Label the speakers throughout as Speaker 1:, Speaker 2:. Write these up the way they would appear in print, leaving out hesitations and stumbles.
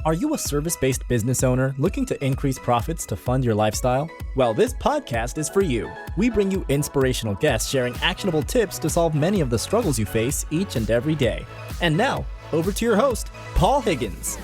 Speaker 1: Are you a service-based business owner looking to increase profits to fund your lifestyle? Well, this podcast is for you. We bring you inspirational guests sharing actionable tips to solve many of the struggles you face each and every day. And now, over to your host, Paul Higgins.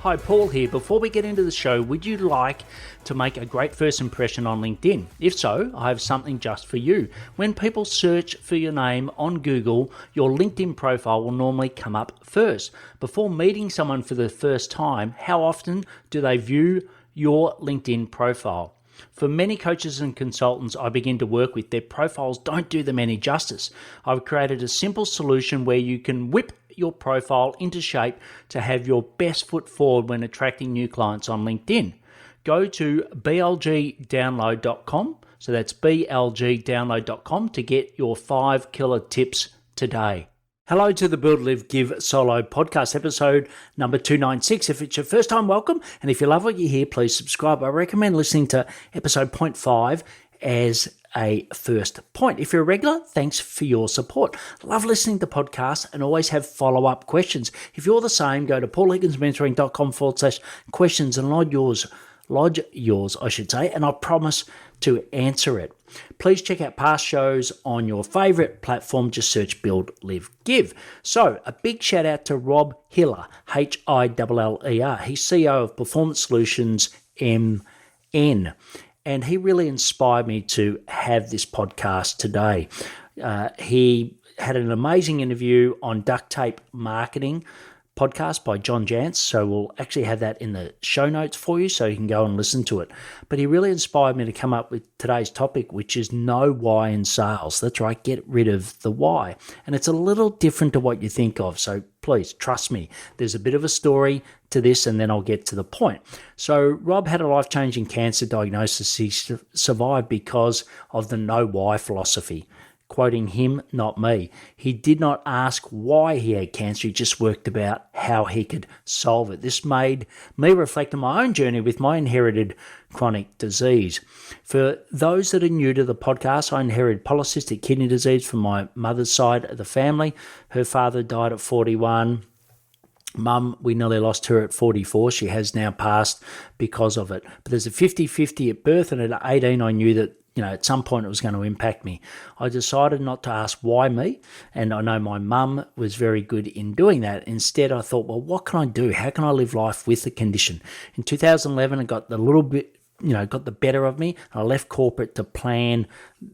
Speaker 2: Hi, Paul here. Before we get into the show, would you like to make a great first impression on LinkedIn? If so, I have something just for you. When people search for your name on Google, your LinkedIn profile will normally come up first. Before meeting someone for the first time, how often do they view your LinkedIn profile? For many coaches and consultants I begin to work with, their profiles don't do them any justice. I've created a simple solution where you can whip your profile into shape to have your best foot forward when attracting new clients on LinkedIn. Go to blgdownload.com, so that's blgdownload.com, to get your 5 killer tips today. Hello to the Build, Live, Give Solo podcast, episode number 296. If it's your first time, welcome. And if you love what you hear, please subscribe. I recommend listening to episode 0.5 as a first point. If you're a regular, thanks for your support. Love listening to podcasts and always have follow-up questions. If you're the same, go to paulhigginsmentoring.com/questions and lodge yours, and I promise to answer it. Please check out past shows on your favorite platform. Just search Build, Live, Give. So a big shout out to Rob Hiller, Hiller. He's CEO of Performance Solutions MN. And he really inspired me to have this podcast today. He had an amazing interview on Duct Tape Marketing podcast by John Jantsch. So we'll actually have that in the show notes for you so you can go and listen to it. But he really inspired me to come up with today's topic, which is know why in sales. That's right, get rid of the why. And it's a little different to what you think of. So please trust me, there's a bit of a story to this and then I'll get to the point. So Rob had a life-changing cancer diagnosis. He survived because of the know why philosophy. Quoting him, not me. He did not ask why he had cancer, he just worked about how he could solve it. This made me reflect on my own journey with my inherited chronic disease. For those that are new to the podcast, I inherited polycystic kidney disease from my mother's side of the family. Her father died at 41. Mum, we nearly lost her at 44. She has now passed because of it. But there's a 50-50 at birth, and at 18 I knew that at some point it was going to impact me. I decided not to ask why me, and I know my mum was very good in doing that. Instead, I thought, well, what can I do? How can I live life with the condition? In 2011, it got got the better of me. I left corporate to plan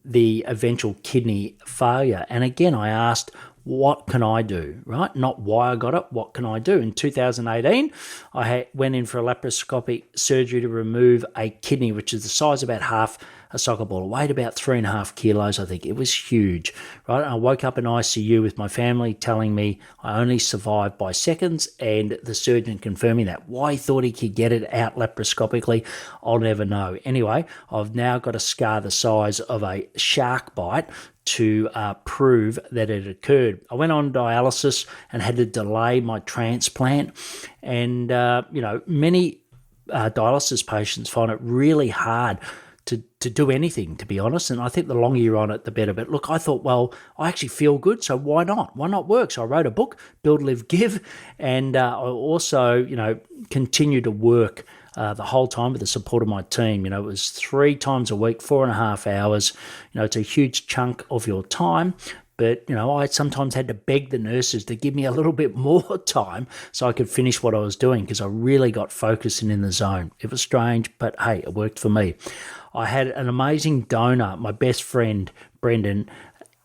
Speaker 2: the eventual kidney failure. And again, I asked, what can I do, right? Not why I got it, what can I do? In 2018, I went in for a laparoscopic surgery to remove a kidney, which is the size of about half a soccer ball. It weighed about 3.5 kilos, I think. It was huge, right? I woke up in ICU with my family telling me I only survived by seconds, and the surgeon confirming that. Why he thought he could get it out laparoscopically, I'll never know. Anyway, I've now got a scar the size of a shark bite to prove that it occurred. I went on dialysis and had to delay my transplant. And, many dialysis patients find it really hard to do anything, to be honest. And I think the longer you're on it, the better. But look, I thought, well, I actually feel good, so why not? Why not work? So I wrote a book, Build, Live, Give. And I also, continue to work the whole time with the support of my team. It was 3 times a week, 4.5 hours. It's a huge chunk of your time. But, I sometimes had to beg the nurses to give me a little bit more time so I could finish what I was doing because I really got focused and in the zone. It was strange, but hey, it worked for me. I had an amazing donor, my best friend, Brendan,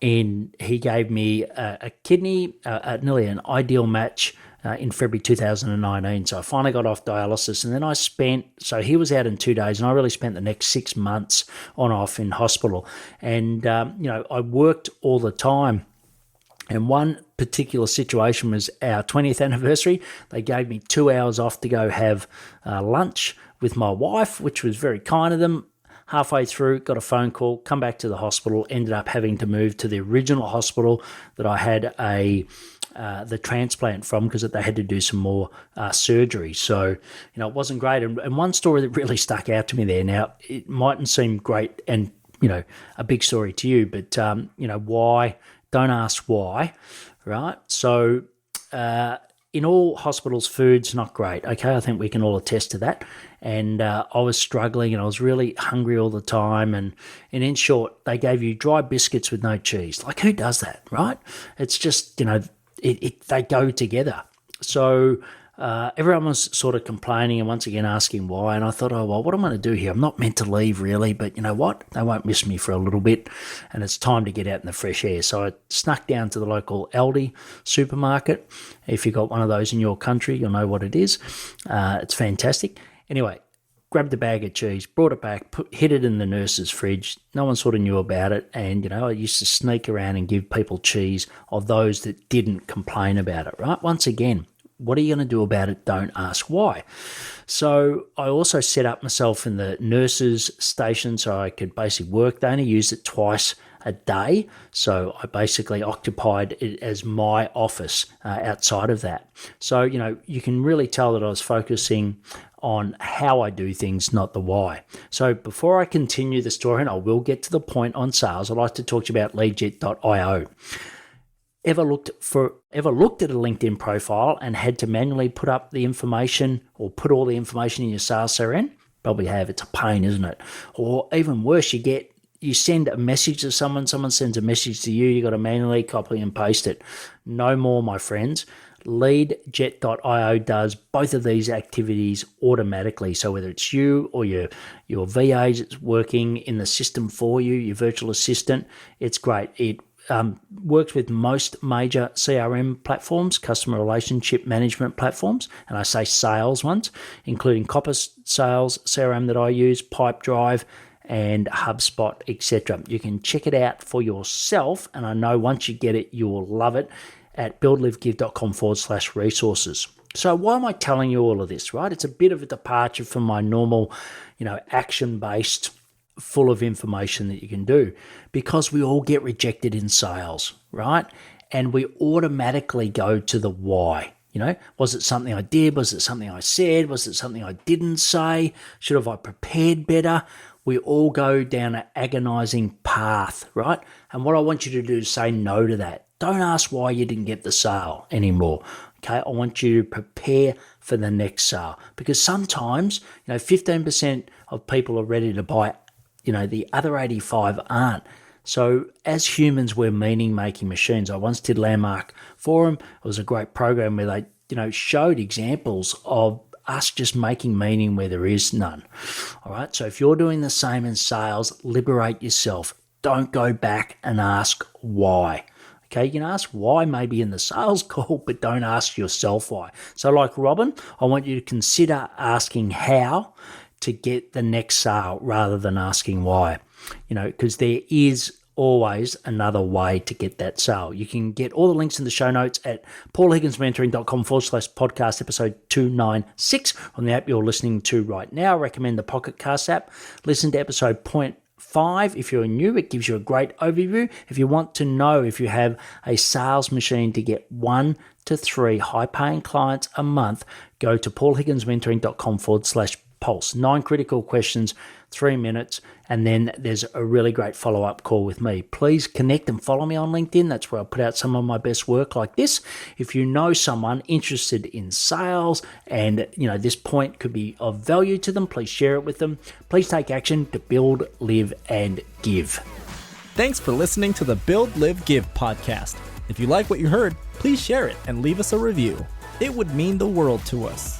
Speaker 2: and he gave me a kidney, nearly an ideal match in February 2019. So I finally got off dialysis, and then so he was out in 2 days, and I really spent the next 6 months on off in hospital. And, I worked all the time. And one particular situation was our 20th anniversary. They gave me 2 hours off to go have lunch with my wife, which was very kind of them. Halfway through, got a phone call, come back to the hospital, ended up having to move to the original hospital that I had the transplant from because they had to do some more surgery. So, it wasn't great. And one story that really stuck out to me there, now, it mightn't seem great and, a big story to you, but, why, don't ask why. right? So in all hospitals, food's not great, okay? I think we can all attest to that. And I was struggling and I was really hungry all the time. And in short, they gave you dry biscuits with no cheese. Like, who does that, right? It's just, they go together. So everyone was sort of complaining and once again asking why. And I thought, oh, well, what am I going to do here? I'm not meant to leave really, but you know what? They won't miss me for a little bit and it's time to get out in the fresh air. So I snuck down to the local Aldi supermarket. If you've got one of those in your country, you'll know what it is. It's fantastic. Anyway, grabbed a bag of cheese, brought it back, hid it in the nurse's fridge. No one sort of knew about it. And, I used to sneak around and give people cheese of those that didn't complain about it, right? Once again, what are you going to do about it? Don't ask why. So I also set up myself in the nurse's station so I could basically work. They only used it twice a day. So I basically occupied it as my office outside of that. So, you can really tell that I was focusing on how I do things, not the why. So before I continue the story, and I will get to the point on sales, I'd like to talk to you about leadjet.io. Ever looked at a LinkedIn profile and had to manually put up the information or put all the information in your sales CRM? Probably have. It's a pain, isn't it? Or even worse, you send a message to someone sends a message to you got to manually copy and paste it. No more, my friends. Leadjet.io does both of these activities automatically. So whether it's you or your VAs, it's working in the system for you, your virtual assistant, it's great. It works with most major CRM platforms, customer relationship management platforms, and I say sales ones, including Copper Sales, CRM that I use, Pipedrive, and HubSpot, etc. You can check it out for yourself, and I know once you get it, you will love it at buildlivegive.com/resources. So why am I telling you all of this, right? It's a bit of a departure from my normal, action-based, full of information that you can do, because we all get rejected in sales, right? And we automatically go to the why. Was it something I did? Was it something I said? Was it something I didn't say? Should have I prepared better? We all go down an agonizing path, right? And what I want you to do is say no to that. Don't ask why you didn't get the sale anymore. Okay, I want you to prepare for the next sale, because sometimes 15% of people are ready to buy. The other 85 aren't. So as humans, we're meaning-making machines. I once did Landmark Forum. It was a great program where they, showed examples of us just making meaning where there is none. All right. So if you're doing the same in sales, liberate yourself. Don't go back and ask why. Okay, you can ask why maybe in the sales call, but don't ask yourself why. So like Robin, I want you to consider asking how to get the next sale rather than asking why, because there is always another way to get that sale. You can get all the links in the show notes at paulhigginsmentoring.com/podcast episode 296 on the app you're listening to right now. I recommend the Pocket Cast app. Listen to episode 0.5 if you're new. It gives you a great overview. If you want to know if you have a sales machine to get 1 to 3 high-paying clients a month, go to paulhigginsmentoring.com/pulse. 9 critical questions, 3 minutes, and then there's a really great follow-up call with me. Please connect and follow me on LinkedIn. That's where I put out some of my best work like this. If you know someone interested in sales and this point could be of value to them, please share it with them. Please take action to build, live, and give.
Speaker 1: Thanks for listening to the Build, Live, Give podcast. If you like what you heard, please share it and leave us a review. It would mean the world to us.